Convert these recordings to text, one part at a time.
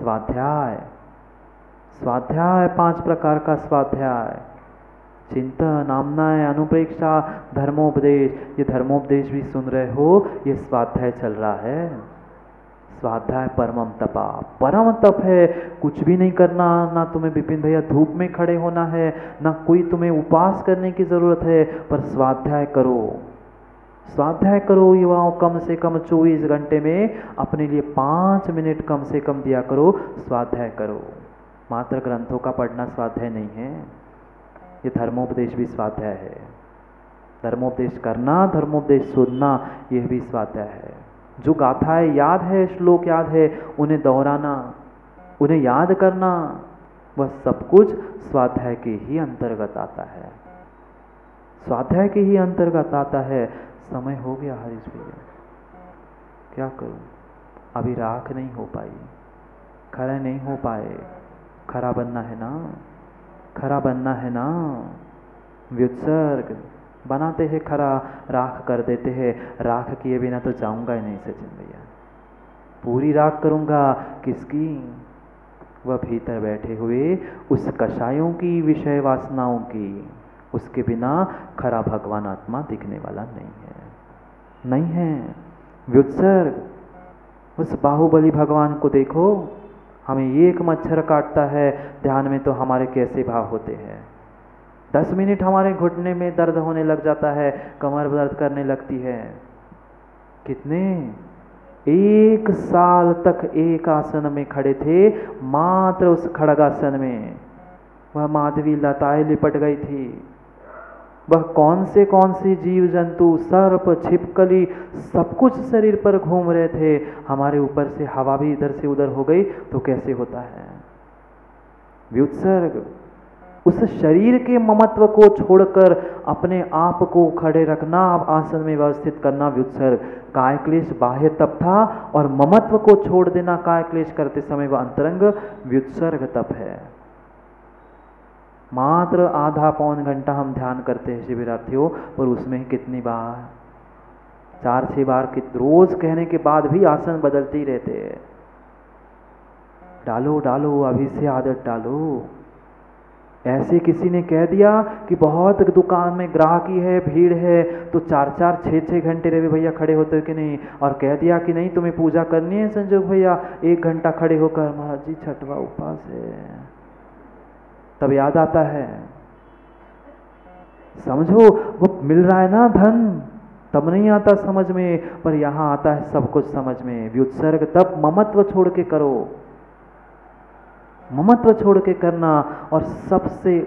स्वाध्याय, स्वाध्याय 5 प्रकार का स्वाध्याय, चिंतन, आमनाय, अनुप्रेक्षा, धर्मोपदेश। ये धर्मोपदेश भी सुन रहे हो, ये स्वाध्याय चल रहा है। स्वाध्याय परमम तपा, परम तप है। कुछ भी नहीं करना, ना तुम्हें विपिन भैया धूप में खड़े होना है, ना कोई तुम्हें उपवास करने की जरूरत है, पर स्वाध्याय करो। स्वाध्याय करो युवाओं, कम से कम 24 घंटे में अपने लिए 5 मिनट कम से कम दिया करो, स्वाध्याय करो। मात्र ग्रंथों का पढ़ना स्वाध्याय नहीं है, ये धर्मोपदेश भी स्वाध्याय है। धर्मोपदेश करना, धर्मोपदेश सुनना, यह भी स्वाध्याय है। जो गाथाएं याद है, श्लोक याद है, उन्हें दोहराना, उन्हें याद करना, वह सब कुछ स्वाध्याय के ही अंतर्गत आता है, स्वाध्याय के ही अंतर्गत आता है। समय हो गया हरीश भैया, क्या करूं, अभी राख नहीं हो पाई, खरा नहीं हो पाए। खरा बनना है ना, खरा बनना है ना। व्युत्सर्ग बनाते हैं खरा, राख कर देते हैं। राख किए बिना तो जाऊंगा ही नहीं सचिन भैया, पूरी राख करूंगा। किसकी? वह भीतर बैठे हुए उस कषायों की, विषय वासनाओं की। उसके बिना खरा भगवान आत्मा दिखने वाला नहीं है, नहीं है। व्युत्सर्ग, उस बाहुबली भगवान को देखो, हमें एक मच्छर काटता है, ध्यान में तो हमारे कैसे भाव होते हैं। 10 मिनट हमारे घुटने में दर्द होने लग जाता है, कमर दर्द करने लगती है। कितने 1 साल तक एक आसन में खड़े थे, मात्र उस खड़गासन में। वह माधवी लताएं लिपट गई थी। वह कौन से जीव जंतु, सर्प, छिपकली, सब कुछ शरीर पर घूम रहे थे। हमारे ऊपर से हवा भी इधर से उधर हो गई तो कैसे होता है। व्युत्सर्ग, उस शरीर के ममत्व को छोड़कर अपने आप को खड़े रखना, आसन में व्यवस्थित करना, व्युत्सर्ग। काय क्लेश बाह्य तप था, और ममत्व को छोड़ देना काय क्लेश करते समय वह अंतरंग व्युत्सर्ग तप है। मात्र आधा पौन घंटा हम ध्यान करते हैं शिविरार्थियों, पर उसमें कितनी बार, 4-6 बार रोज कहने के बाद भी आसन बदलते ही रहते हैं। डालो डालो, अभी से आदत डालो। ऐसे किसी ने कह दिया कि बहुत दुकान में ग्राहकी है, भीड़ है, तो 4-4, 6-6 घंटे रवि भैया खड़े होते हो कि नहीं, और कह दिया कि नहीं तुम्हें पूजा करनी है संजोग भैया, 1 घंटा खड़े होकर, महाराज जी छठवा उपवास है। तब याद आता है, समझो वो मिल रहा है ना धन, तब नहीं आता समझ में, पर यहाँ आता है सब कुछ समझ में। व्युत्सर्ग तब ममत्व छोड़ के करो, ममत्व छोड़ के करना। और सबसे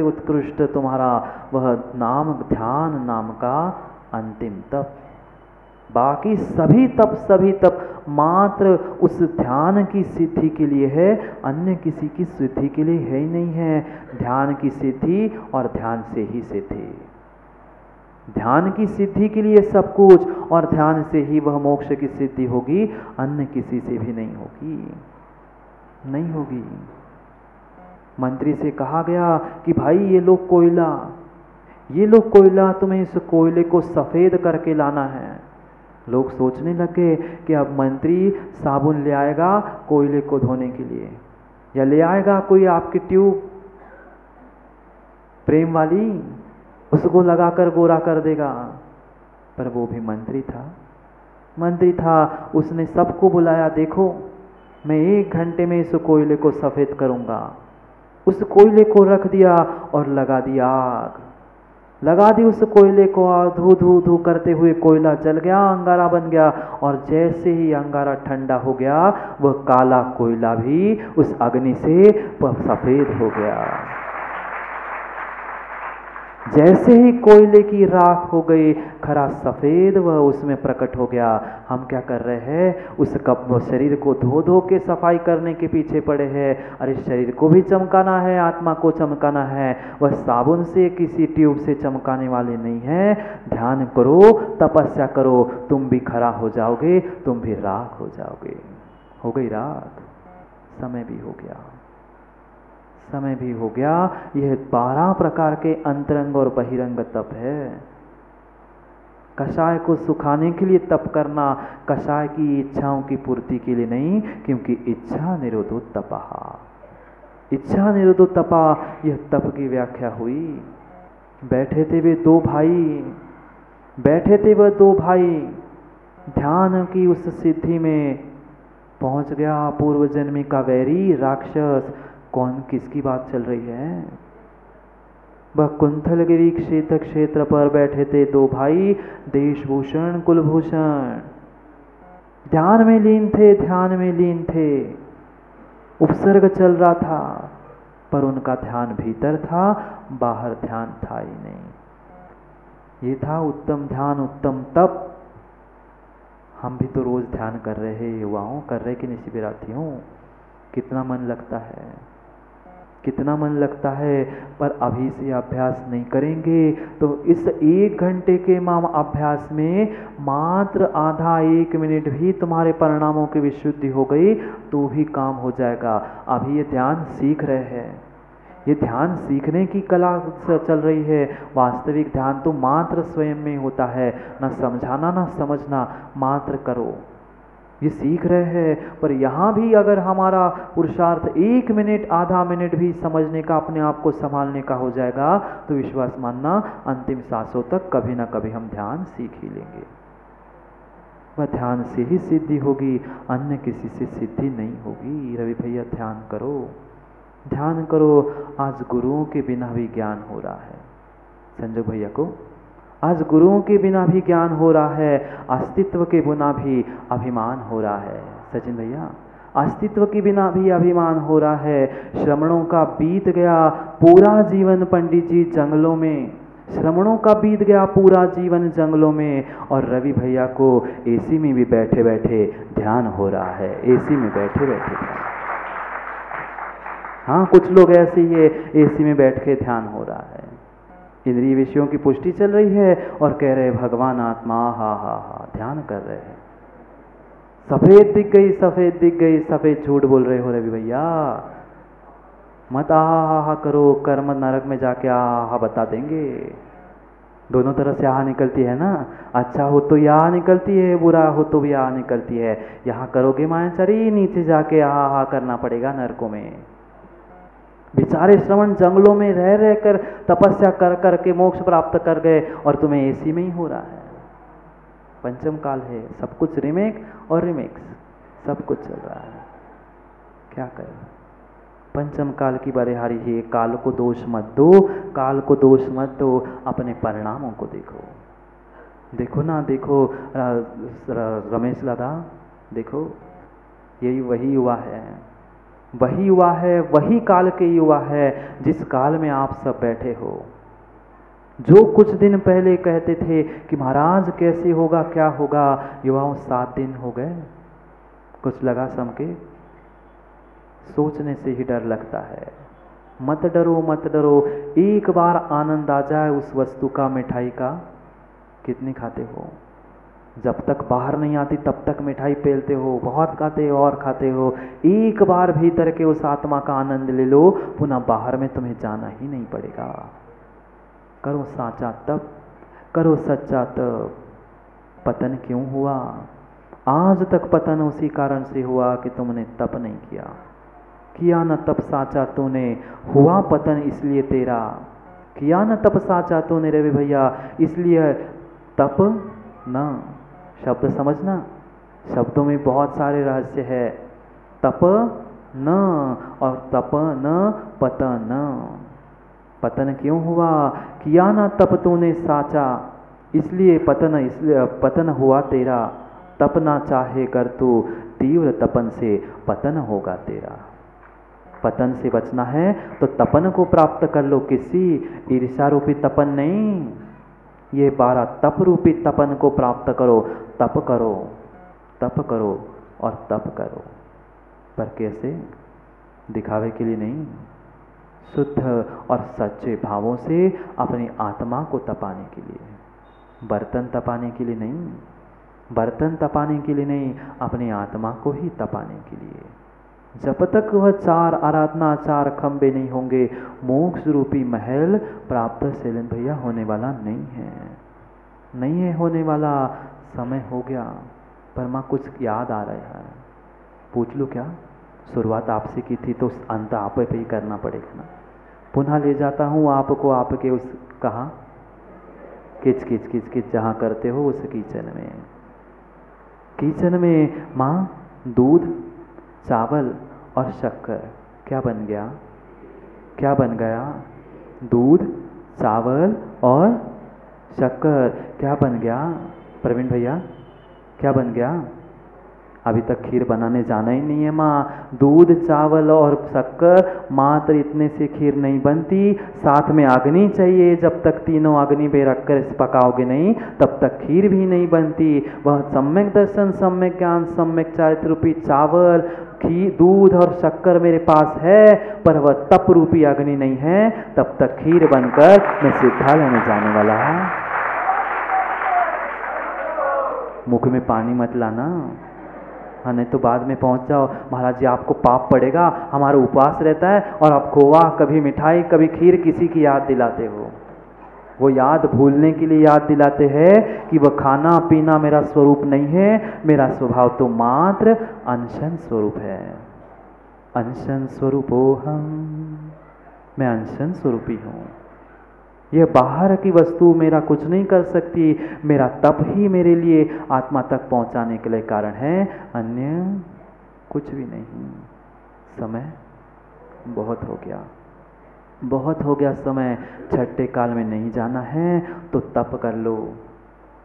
उत्कृष्ट तुम्हारा वह नाम, ध्यान नाम का अंतिम तप। बाकी सभी तप मात्र उस ध्यान की सिद्धि के लिए है, अन्य किसी की सिद्धि के लिए है ही नहीं है। ध्यान की सिद्धि और ध्यान से ही सिद्धि, ध्यान की सिद्धि के लिए सब कुछ, और ध्यान से ही वह मोक्ष की सिद्धि होगी, अन्य किसी से भी नहीं होगी, नहीं होगी। मंत्री से कहा गया कि भाई ये लो कोयला, तुम्हें इस कोयले को सफ़ेद करके लाना है। लोग सोचने लगे कि अब मंत्री साबुन ले आएगा कोयले को धोने के लिए, या ले आएगा कोई आपकी ट्यूब प्रेम वाली, उसको लगाकर गोरा कर देगा। पर वो भी मंत्री था, उसने सबको बुलाया, देखो मैं 1 घंटे में इस कोयले को सफ़ेद करूँगा। उस कोयले को रख दिया और लगा दी आग, लगा दी उस कोयले को। धू धू धू करते हुए कोयला जल गया, अंगारा बन गया, और जैसे ही अंगारा ठंडा हो गया, वह काला कोयला भी उस अग्नि से सफ़ेद हो गया। जैसे ही कोयले की राख हो गई, खरा सफ़ेद वह उसमें प्रकट हो गया। हम क्या कर रहे हैं, उस कप शरीर को धो धो के सफाई करने के पीछे पड़े हैं। अरे शरीर को भी चमकाना है, आत्मा को चमकाना है, वह साबुन से किसी ट्यूब से चमकाने वाले नहीं है। ध्यान करो, तपस्या करो, तुम भी खरा हो जाओगे, तुम भी राख हो जाओगे। हो गई राख, समय भी हो गया, समय भी हो गया। यह 12 प्रकार के अंतरंग और बहिरंग तप है। कषाय को सुखाने के लिए तप करना, कषाय की इच्छाओं की पूर्ति के लिए नहीं, क्योंकि इच्छा निरोधो तपहा, इच्छा निरोधो तपा, यह तप की व्याख्या हुई। बैठे थे वे दो भाई, बैठे थे वह दो भाई, ध्यान की उस सिद्धि में पहुंच गया पूर्व जन्मी का वैरी राक्षस। कौन, किसकी बात चल रही है? वह कुंथलगिरी क्षेत्र पर बैठे थे दो भाई, देशभूषण कुलभूषण, ध्यान में लीन थे, ध्यान में लीन थे। उपसर्ग चल रहा था, पर उनका ध्यान भीतर था, बाहर ध्यान था ही नहीं। ये था उत्तम ध्यान, उत्तम तप। हम भी तो रोज ध्यान कर रहे हैं युवाओं, कर रहे कि नहीं शिविरार्थियों? कितना मन लगता है, कितना मन लगता है। पर अभी से अभ्यास नहीं करेंगे तो इस 1 घंटे के अभ्यास में मात्र आधा 1 मिनट भी तुम्हारे परिणामों की विशुद्धि हो गई तो भी काम हो जाएगा। अभी ये ध्यान सीख रहे हैं, ये ध्यान सीखने की कला चल रही है। वास्तविक ध्यान तो मात्र स्वयं में होता है, ना समझाना ना समझना, मात्र करो। ये सीख रहे हैं, पर यहाँ भी अगर हमारा पुरुषार्थ 1 मिनट आधा मिनट भी समझने का, अपने आप को संभालने का हो जाएगा तो विश्वास मानना अंतिम सांसों तक कभी ना कभी हम ध्यान सीख ही लेंगे। वह ध्यान से ही सिद्धि होगी, अन्य किसी से सिद्धि नहीं होगी। रवि भैया ध्यान करो, ध्यान करो। आज गुरुओं के बिना भी ज्ञान हो रहा है। संजय भैया को आज गुरुओं के बिना भी ज्ञान हो रहा है, अस्तित्व के बिना भी अभिमान हो रहा है। सचिन भैया, अस्तित्व के बिना भी अभिमान हो रहा है। श्रमणों का बीत गया पूरा जीवन पंडित जी जंगलों में, श्रमणों का बीत गया पूरा जीवन जंगलों में, और रवि भैया को एसी में भी बैठे बैठे ध्यान हो रहा है। एसी में बैठे बैठे, हाँ कुछ लोग ऐसे ही है, एसी में बैठ के ध्यान हो रहा है। इंद्रिय विषयों की पुष्टि चल रही है और कह रहे भगवान आत्मा, हा हा हा, ध्यान कर रहे हैं। सफेद दिख गई, सफेद दिख गई, सफेद झूठ बोल रहे हो रवि भैया। मत आहा हा करो, कर्म नरक में जाके आहा बता देंगे। दोनों तरह से आहा निकलती है ना, अच्छा हो तो यहाँ निकलती है, बुरा हो तो भी आहा निकलती है। यहाँ करोगे मायाचारी, नीचे जाके आहा करना पड़ेगा नरकों में। बेचारे श्रवण जंगलों में रह रह कर तपस्या कर कर के मोक्ष प्राप्त कर गए, और तुम्हें एसी में ही हो रहा है। पंचम काल है, सब कुछ रिमेक और रिमेक्स, सब कुछ चल रहा है। क्या करें? पंचम काल की बरिहारी है। काल को दोष मत दो, काल को दोष मत दो, अपने परिणामों को देखो। देखो ना, देखो रमेश दादा, देखो यही वही युवा है, वही युवा है, वही काल के युवा है जिस काल में आप सब बैठे हो। जो कुछ दिन पहले कहते थे कि महाराज कैसे होगा, क्या होगा, युवाओं 7 दिन हो गए, कुछ लगा समके? सोचने से ही डर लगता है। मत डरो, मत डरो। एक बार आनंद आ जाए उस वस्तु का, मिठाई का, कितनी खाते हो? जब तक बाहर नहीं आती तब तक मिठाई पेलते हो, बहुत खाते हो और खाते हो। एक बार भीतर के उस आत्मा का आनंद ले लो, पुनः बाहर में तुम्हें जाना ही नहीं पड़ेगा। करो साचा तप, करो सच्चा तप। पतन क्यों हुआ? आज तक पतन उसी कारण से हुआ कि तुमने तप नहीं किया। किया न तप साचा तूने, हुआ पतन इसलिए तेरा। किया न तप साचा तूने रवि भैया, इसलिए तप न। शब्द समझना, शब्दों में बहुत सारे रहस्य है। तप न और तप न पतन। पतन क्यों हुआ? किया ना तप तूने साचा, इसलिए पतन हुआ तेरा। तप ना चाहे कर तू, तीव्र तपन से पतन होगा तेरा। पतन से बचना है तो तपन को प्राप्त कर लो। किसी ईर्ष्या रूपी तपन नहीं, ये 12 तप रूपी तपन को प्राप्त करो। तप करो, तप करो और तप करो, पर कैसे? दिखावे के लिए नहीं, शुद्ध और सच्चे भावों से अपनी आत्मा को तपाने के लिए। बर्तन तपाने के लिए नहीं, बर्तन तपाने के लिए नहीं, अपनी आत्मा को ही तपाने के लिए। जब तक वह 4 आराधना, 4 खंबे नहीं होंगे, मोक्ष रूपी महल प्राप्त शैलेंद्र भैया होने वाला नहीं है। नहीं है होने वाला, समय हो गया। पर माँ कुछ याद आ रहा है, पूछ लूँ क्या? शुरुआत आपसे की थी तो अंत आप पे ही करना पड़ेगा ना। पुनः ले जाता हूँ आपको आपके उस कहाँ किच किच किच किच जहाँ करते हो उस किचन में। किचन में माँ दूध चावल और शक्कर क्या बन गया? क्या बन गया? दूध चावल और शक्कर क्या बन गया? प्रवीण भैया क्या बन गया? अभी तक खीर बनाने जाना ही नहीं है माँ। दूध चावल और शक्कर मात्र इतने से खीर नहीं बनती, साथ में अग्नि चाहिए। जब तक तीनों अग्नि पे रखकर पकाओगे नहीं तब तक खीर भी नहीं बनती। वह सम्यक दर्शन सम्यक ज्ञान सम्यक चारित्र रूपी चावल खीर दूध और शक्कर मेरे पास है, पर वह तप रूपी अग्नि नहीं है, तब तक खीर बनकर मैं सिद्धालय में जाने वाला है। मुख में पानी मत लाना, हाँ नहीं तो बाद में पहुंच जाओ महाराज जी आपको पाप पड़ेगा, हमारा उपवास रहता है और आप खोवा कभी मिठाई कभी खीर किसी की याद दिलाते हो। वो याद भूलने के लिए याद दिलाते हैं कि वह खाना पीना मेरा स्वरूप नहीं है, मेरा स्वभाव तो मात्र अनशन स्वरूप है। अनशन स्वरूपो हम, मैं अनशन स्वरूपी हूँ। यह बाहर की वस्तु मेरा कुछ नहीं कर सकती, मेरा तप ही मेरे लिए आत्मा तक पहुंचाने के लिए कारण है, अन्य कुछ भी नहीं। समय बहुत हो गया, बहुत हो गया समय। छठे काल में नहीं जाना है तो तप कर लो।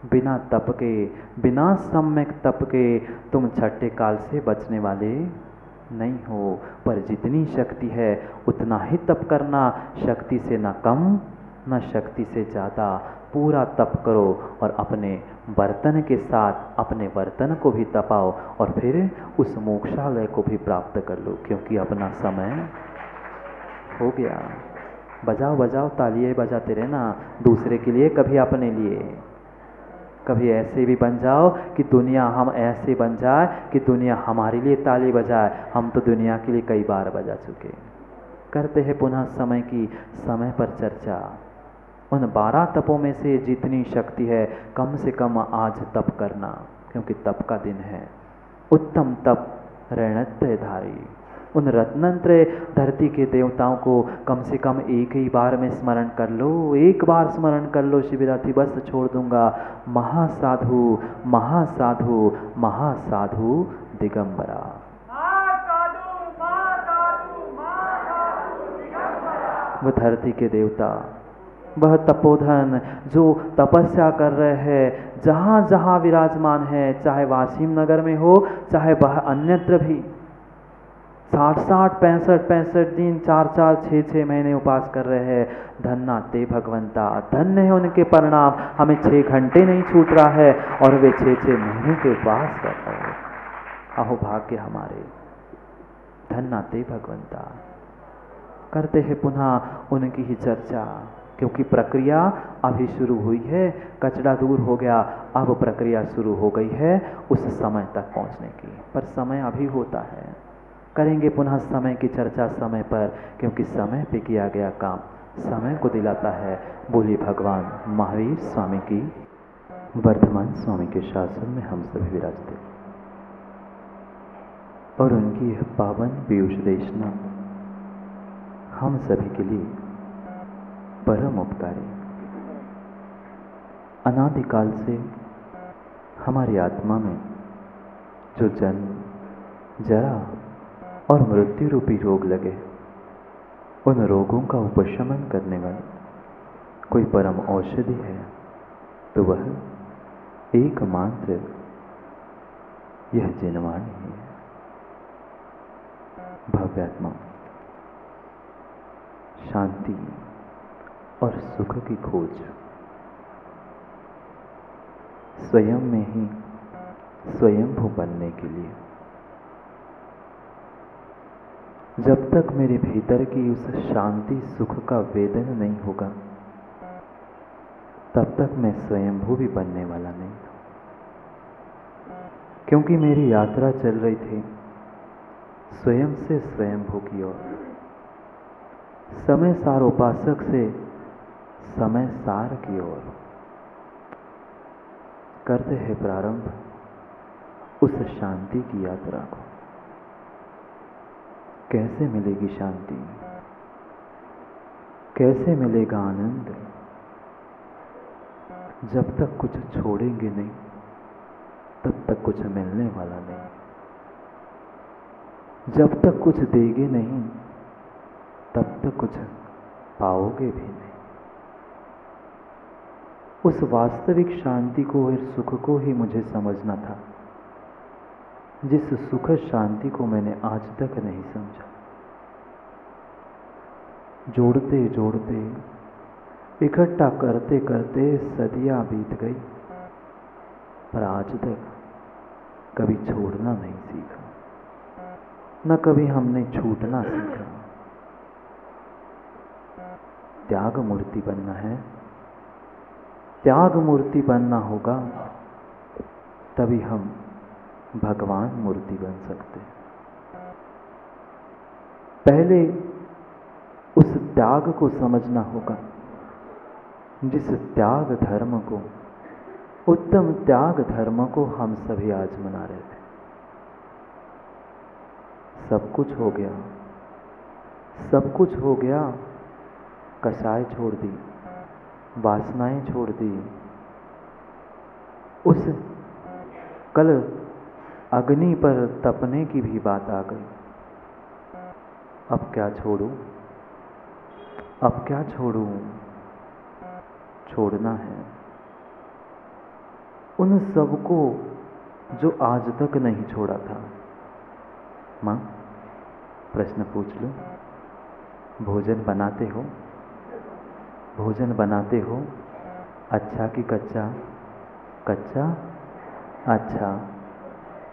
बिना तप के, बिना सम्यक तप के तुम छठे काल से बचने वाले नहीं हो। पर जितनी शक्ति है उतना ही तप करना, शक्ति से ना कम न शक्ति से ज़्यादा। पूरा तप करो और अपने बर्तन के साथ अपने बर्तन को भी तपाओ और फिर उस मोक्षालय को भी प्राप्त कर लो, क्योंकि अपना समय हो गया। बजाओ बजाओ तालियां बजाते रहना, दूसरे के लिए कभी अपने लिए। कभी ऐसे भी बन जाओ कि दुनिया, हम ऐसे बन जाए कि दुनिया हमारे लिए ताली बजाए। हम तो दुनिया के लिए कई बार बजा चुके। करते हैं पुनः समय की, समय पर चर्चा। उन 12 तपों में से जितनी शक्ति है कम से कम आज तप करना, क्योंकि तप का दिन है। उत्तम तप रणत्रयधारी, उन रत्नत्रय धरती के देवताओं को कम से कम एक ही बार में स्मरण कर लो। एक बार स्मरण कर लो शिविरार्थी, बस छोड़ दूंगा। महासाधु महासाधु महासाधु दिगंबरा। वह धरती के देवता, वह तपोधन जो तपस्या कर रहे हैं, जहाँ जहाँ विराजमान है, चाहे वासिम नगर में हो चाहे वह अन्यत्र भी, 60-60 65-65 दिन 4-4 6-6 महीने उपवास कर रहे हैं। धन्ना ते भगवंता, धन्य है उनके परिणाम। हमें 6 घंटे नहीं छूट रहा है और वे 6-6 महीने के उपवास कर रहे हैं। अहो भाग्य हमारे, धन्ना ते भगवंता। करते हैं पुनः उनकी ही चर्चा, क्योंकि प्रक्रिया अभी शुरू हुई है। कचरा दूर हो गया, अब प्रक्रिया शुरू हो गई है उस समय तक पहुंचने की। पर समय अभी होता है। करेंगे पुनः समय की चर्चा समय पर, क्योंकि समय पे किया गया काम समय को दिलाता है। बोलिए भगवान महावीर स्वामी की, वर्धमान स्वामी के शासन में हम सभी विराजते और उनकी यह पावन पीयूष देशना हम सभी के लिए परम उपकारी। अनादिकाल से हमारी आत्मा में जो जन्म जरा और मृत्यु रूपी रोग लगे, उन रोगों का उपशमन करने वाली कोई परम औषधि है तो वह एकमात्र यह जिनवाणी है। भव्यात्मा शांति और सुख की खोज स्वयं में ही स्वयंभू बनने के लिए, जब तक मेरे भीतर की उस शांति सुख का वेदन नहीं होगा तब तक मैं स्वयंभू भी बनने वाला नहीं था। क्योंकि मेरी यात्रा चल रही थी स्वयं से स्वयंभू की ओर, समय सार उपासक से समय सार की ओर। करते हैं प्रारंभ उस शांति की यात्रा को। कैसे मिलेगी शांति, कैसे मिलेगा आनंद? जब तक कुछ छोड़ेंगे नहीं तब तक कुछ मिलने वाला नहीं। जब तक कुछ देंगे नहीं तब तक कुछ पाओगे भी नहीं। उस वास्तविक शांति को और सुख को ही मुझे समझना था, जिस सुखद शांति को मैंने आज तक नहीं समझा। जोड़ते जोड़ते, इकट्ठा करते करते सदियां बीत गई, पर आज तक कभी छोड़ना नहीं सीखा, न कभी हमने छूटना सीखा। त्याग मूर्ति बनना है, त्याग मूर्ति बनना होगा, तभी हम भगवान मूर्ति बन सकते हैं। पहले उस त्याग को समझना होगा, जिस त्याग धर्म को, उत्तम त्याग धर्म को हम सभी आज मना रहे थे। सब कुछ हो गया, सब कुछ हो गया, कसाई छोड़ दी, वासनाएं छोड़ दी। उस कल अग्नि पर तपने की भी बात आ गई। अब क्या छोड़ूं, अब क्या छोड़ूं? छोड़ना है उन सबको जो आज तक नहीं छोड़ा था। माँ, प्रश्न पूछ लो। भोजन बनाते हो? भोजन बनाते हो? अच्छा कि कच्चा? कच्चा? अच्छा,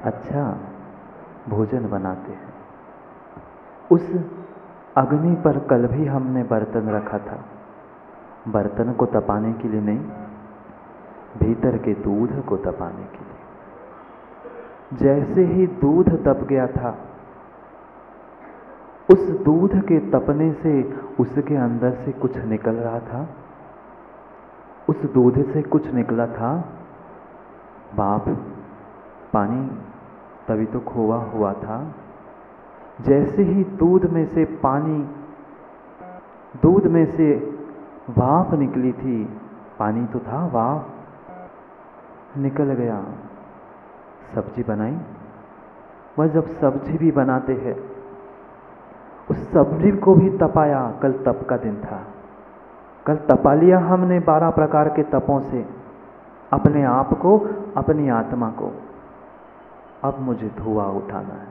अच्छा, भोजन बनाते हैं। उस अग्नि पर कल भी हमने बर्तन रखा था, बर्तन को तपाने के लिए नहीं, भीतर के दूध को तपाने के लिए। जैसे ही दूध तप गया था, उस दूध के तपने से उसके अंदर से कुछ निकल रहा था। उस दूध से कुछ निकला था, भाप, पानी, तभी तो खोआ हुआ था। जैसे ही दूध में से पानी, दूध में से भाप निकली थी, पानी तो था, भाप निकल गया। सब्जी बनाई, वह जब सब्जी भी बनाते हैं, उस सब्जी को भी तपाया। कल तप का दिन था, कल तपा लिया हमने 12 प्रकार के तपों से अपने आप को, अपनी आत्मा को। अब मुझे धुआं उठाना है।